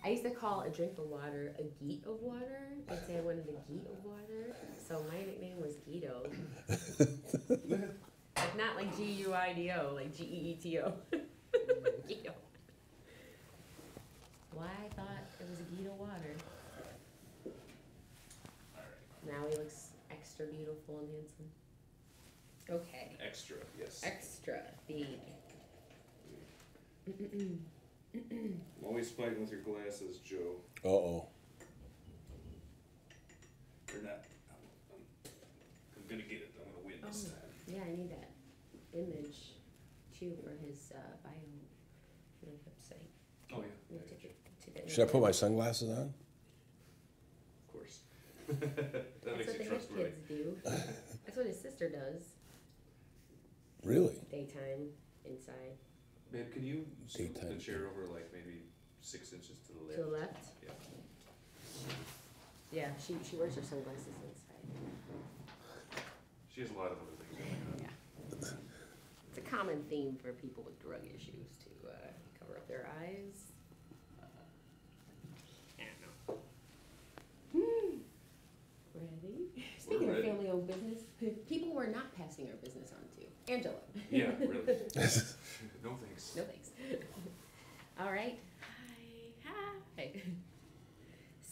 I used to call a drink of water a geet of water. They'd say I wanted a geet of water. So my nickname was Guido. Like not like Guido, like Geeto. Guido. Why I thought it was a geet of water. Now he looks extra beautiful and handsome. Okay. Extra, yes. Extra big. Always fighting with your glasses, Joe. Uh-oh. You're not. I'm gonna get it. I'm gonna win this time. Yeah, I need that image too for his bio on the website. Oh, We yeah. took it Should I put my sunglasses on? Of course. That That's makes what you the hip trustworthy. kids do. That's what his sister does. Really? Daytime, inside. Babe, can you scoot Daytime. the chair over like maybe 6 inches to the left? To the left? Yeah. Yeah, she wears her sunglasses inside. She has a lot of other things going on. Yeah. It's a common theme for people with drug issues to cover up their eyes. I don't know. Ready? Speaking of ready. family-owned business, people we're not passing our business on to. Angela. Yeah, really. No thanks. No thanks. All right. Hi.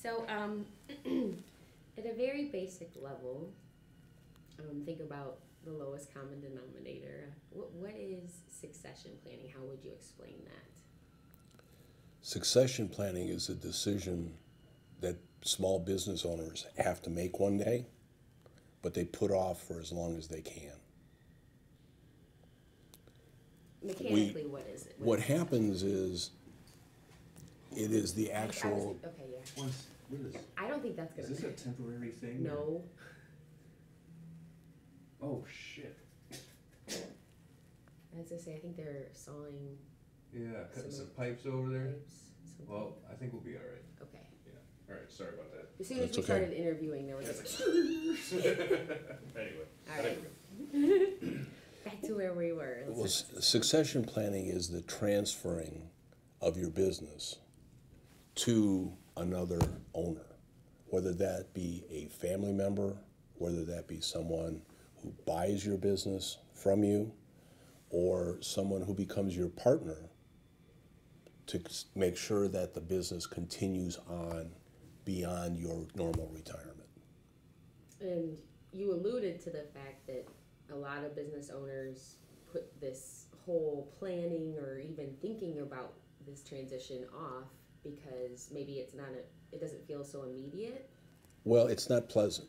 So, at a very basic level, think about the lowest common denominator. What is succession planning? How would you explain that? Succession planning is a decision that small business owners have to make one day, but they put off for as long as they can. Mechanically, what is it? What happens is, it is the I was- actual, okay, yeah. What is, I don't think that's is gonna. this a temporary thing? or- No. Oh, shit. I was gonna say, I think they're sawing Yeah, cutting Some some pipes over there. pipes. Something. Well, I think we'll be all right. Okay. Yeah. All right, sorry about that. As soon as That's we okay. started interviewing, there was That's a. Anyway. All right. Back to where we were. well, succession planning is the transferring of your business to another owner, whether that be a family member, whether that be someone who buys your business from you, or someone who becomes your partner to make sure that the business continues on beyond your normal retirement. And you alluded to the fact that a lot of business owners put this whole planning or even thinking about this transition off because maybe it doesn't feel so immediate. Well, it's not pleasant.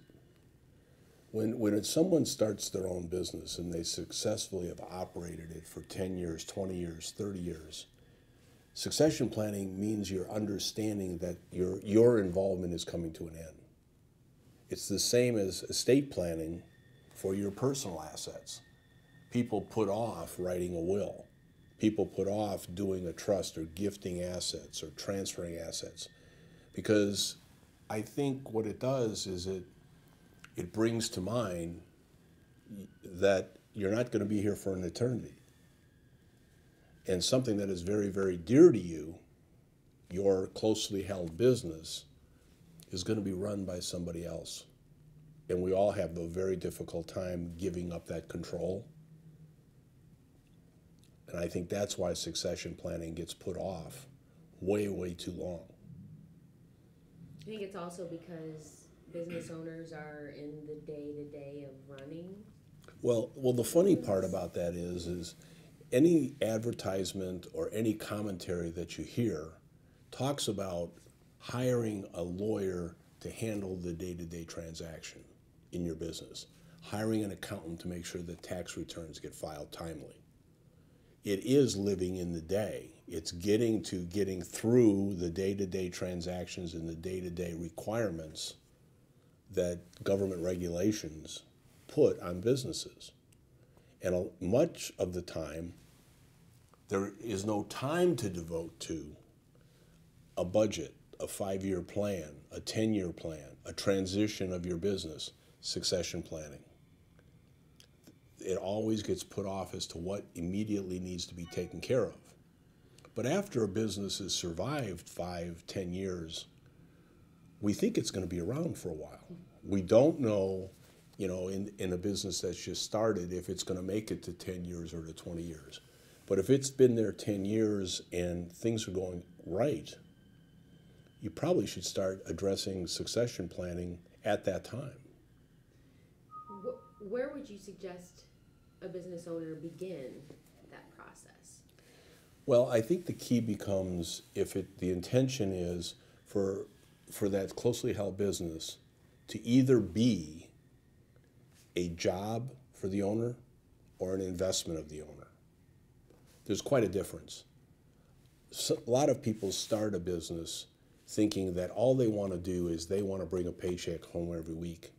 When someone starts their own business and they successfully have operated it for 10 years, 20 years, 30 years, succession planning means you're understanding that your involvement is coming to an end. It's the same as estate planning for your personal assets. People put off writing a will. People put off doing a trust or gifting assets or transferring assets because I think what it does is it brings to mind that you're not going to be here for an eternity. And something that is very, very dear to you, your closely held business, is going to be run by somebody else. And we all have a very difficult time giving up that control. And I think that's why succession planning gets put off way, way too long. I think it's also because business owners are in the day-to-day of running. Well, the funny part about that is any advertisement or any commentary that you hear talks about hiring a lawyer to handle the day-to-day transaction in your business, hiring an accountant to make sure that tax returns get filed timely. It is living in the day. It's getting through the day-to-day transactions and the day-to-day requirements that government regulations put on businesses. And much of the time, there is no time to devote to a budget, a 5-year plan, a 10-year plan, a transition of your business, succession planning. It always gets put off as to what immediately needs to be taken care of. But after a business has survived 5, 10 years, we think it's going to be around for a while. We don't know, in a business that's just started, if it's going to make it to 10 years or to 20 years. But if it's been there 10 years and things are going right, you probably should start addressing succession planning at that time. Where would you suggest a business owner begin that process? Well, I think the key becomes the intention is for that closely held business to either be a job for the owner or an investment of the owner. There's quite a difference. So, a lot of people start a business thinking that all they want to do is they want to bring a paycheck home every week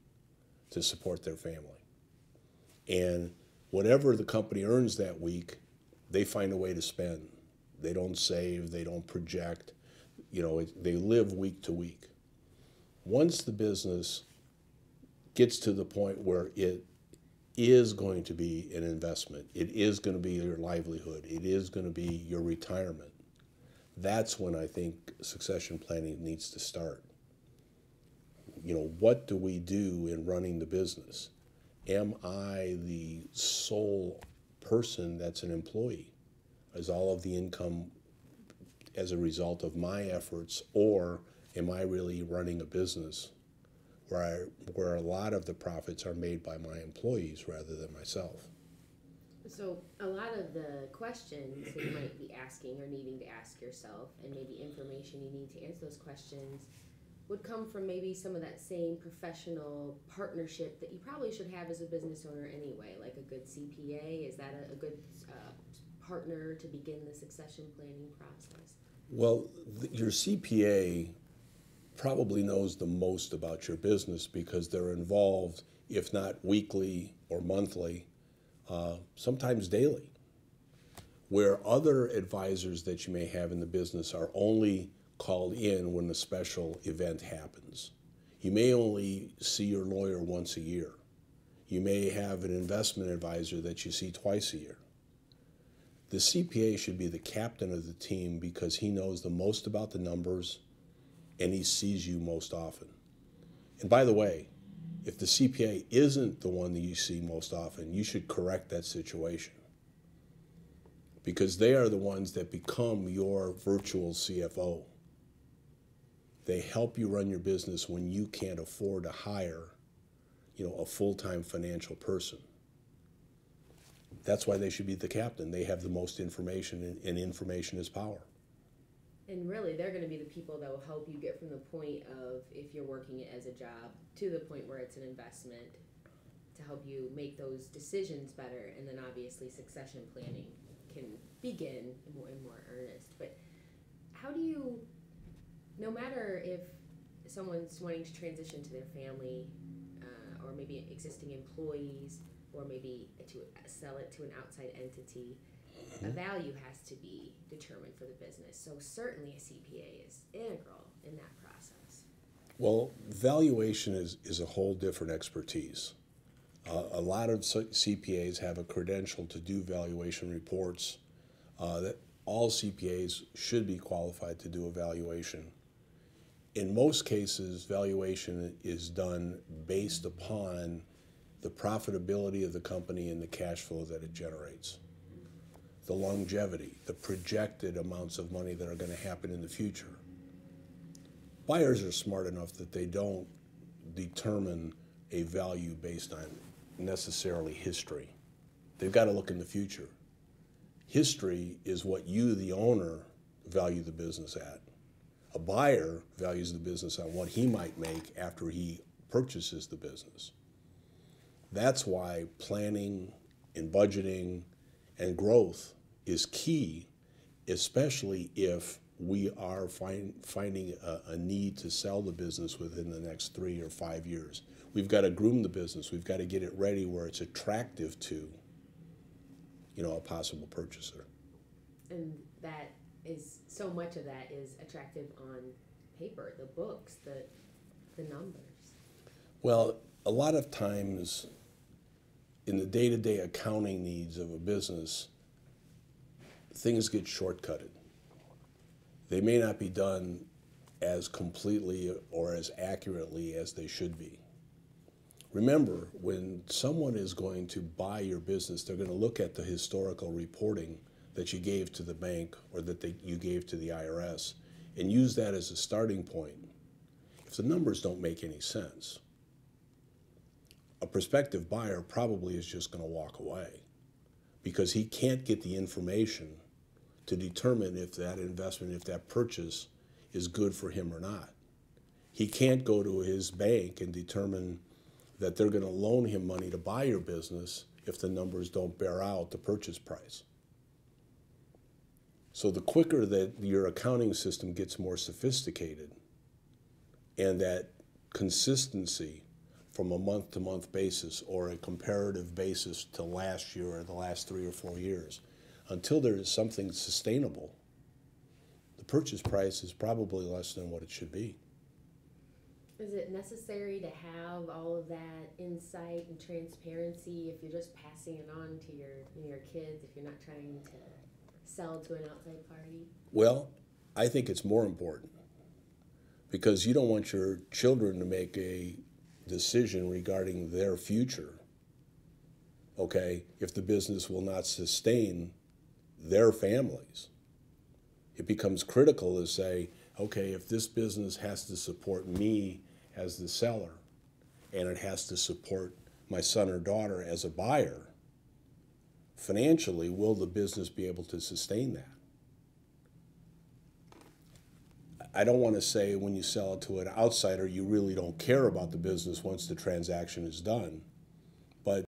to support their family. And whatever the company earns that week, they find a way to spend. They don't save, they don't project, they live week to week. Once the business gets to the point where it is going to be an investment, it is going to be your livelihood, it is going to be your retirement, that's when I think succession planning needs to start. What do we do in running the business? Am I the sole person that's an employee? Is all of the income as a result of my efforts, or am I really running a business where a lot of the profits are made by my employees rather than myself? So a lot of the questions that you might be asking or needing to ask yourself, and maybe information you need to answer those questions, would come from maybe some of that same professional partnership that you probably should have as a business owner anyway, like a good CPA. Is that a good partner to begin the succession planning process? Well, your CPA probably knows the most about your business because they're involved, if not weekly or monthly, sometimes daily. Where other advisors that you may have in the business are only called in when a special event happens. You may only see your lawyer once a year. You may have an investment advisor that you see twice a year. The CPA should be the captain of the team because he knows the most about the numbers and he sees you most often. And by the way, if the CPA isn't the one that you see most often, you should correct that situation because they are the ones that become your virtual CFO. They help you run your business when you can't afford to hire, a full-time financial person. That's why they should be the captain. They have the most information, and information is power. And really, they're going to be the people that will help you get from the point of, if you're working it as a job, to the point where it's an investment, to help you make those decisions better. And then obviously succession planning can begin in more earnest. But how do you, no matter if someone's wanting to transition to their family, or maybe existing employees, or maybe to sell it to an outside entity, a value has to be determined for the business. So certainly a CPA is integral in that process. Well, valuation is a whole different expertise. A lot of CPAs have a credential to do valuation reports. That all CPAs should be qualified to do a valuation. In most cases, valuation is done based upon the profitability of the company and the cash flow that it generates, the longevity, the projected amounts of money that are going to happen in the future. Buyers are smart enough that they don't determine a value based on necessarily history. They've got to look in the future. History is what you, the owner, value the business at. A buyer values the business on what he might make after he purchases the business. That's why planning and budgeting and growth is key, especially if we are finding a need to sell the business within the next 3 or 5 years. We've got to groom the business. We've got to get it ready where it's attractive to, a possible purchaser. And that is, so much of that is attractive on paper, the books, the numbers. Well, a lot of times in the day-to-day accounting needs of a business, things get shortcutted. they may not be done as completely or as accurately as they should be. Remember, when someone is going to buy your business, they're going to look at the historical reporting that you gave to the bank or that you gave to the IRS and use that as a starting point. If the numbers don't make any sense, a prospective buyer probably is just going to walk away because he can't get the information to determine if that investment, if that purchase is good for him or not. He can't go to his bank and determine that they're going to loan him money to buy your business if the numbers don't bear out the purchase price. So the quicker that your accounting system gets more sophisticated and that consistency from a month-to-month basis or a comparative basis to last year or the last 3 or 4 years, until there is something sustainable, the purchase price is probably less than what it should be. Is it necessary to have all of that insight and transparency if you're just passing it on to your kids, if you're not trying to sell to an outside party? Well, I think it's more important because you don't want your children to make a decision regarding their future, okay, if the business will not sustain their families. It becomes critical to say, okay, if this business has to support me as the seller and it has to support my son or daughter as a buyer, financially, will the business be able to sustain that? I don't want to say when you sell it to an outsider, you really don't care about the business once the transaction is done. But